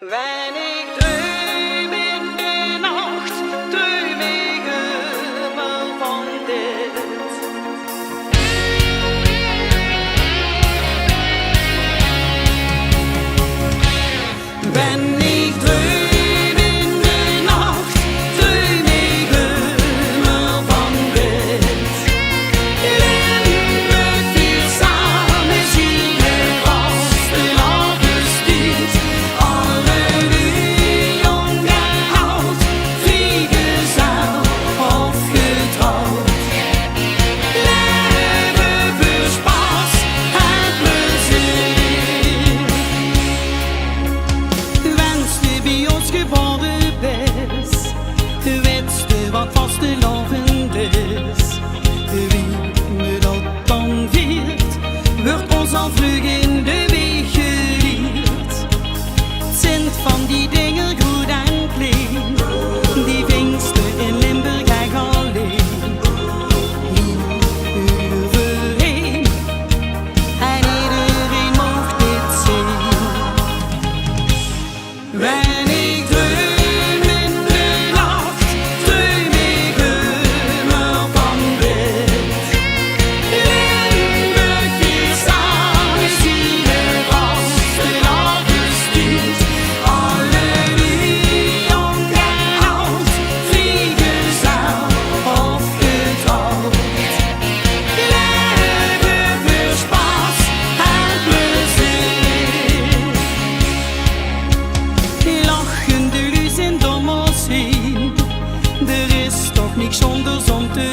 Wenn ich träum in der Nacht, träum ich immer von dir. Wenn ich träum in der Nacht, träum ich immer von dir. Länder wir samen zien als de lage stuurt. Alle nu jong en oud, vrijgezel of getrouwd. Leven voor spaas en plezier. Wenste bij ons geboren best, wenste wat vastelovend is. Wie me dat dan viert, wordt ons al vlug in de weg geleerd. Het zijn van die dingen goed en klein, die vingsten in Limburg eigenlijk alleen. Iedereen en iedereen mocht dit zien. Wenn ich träum in der Nacht, träum ich immer von dir. Limburg wir samen zien als de lage stuurt. Alle nu jong en oud, vrijgezel of getrouwd. Leven voor spaas en plezier. Lachende luzen om ons heen, er is toch niks zonder zon te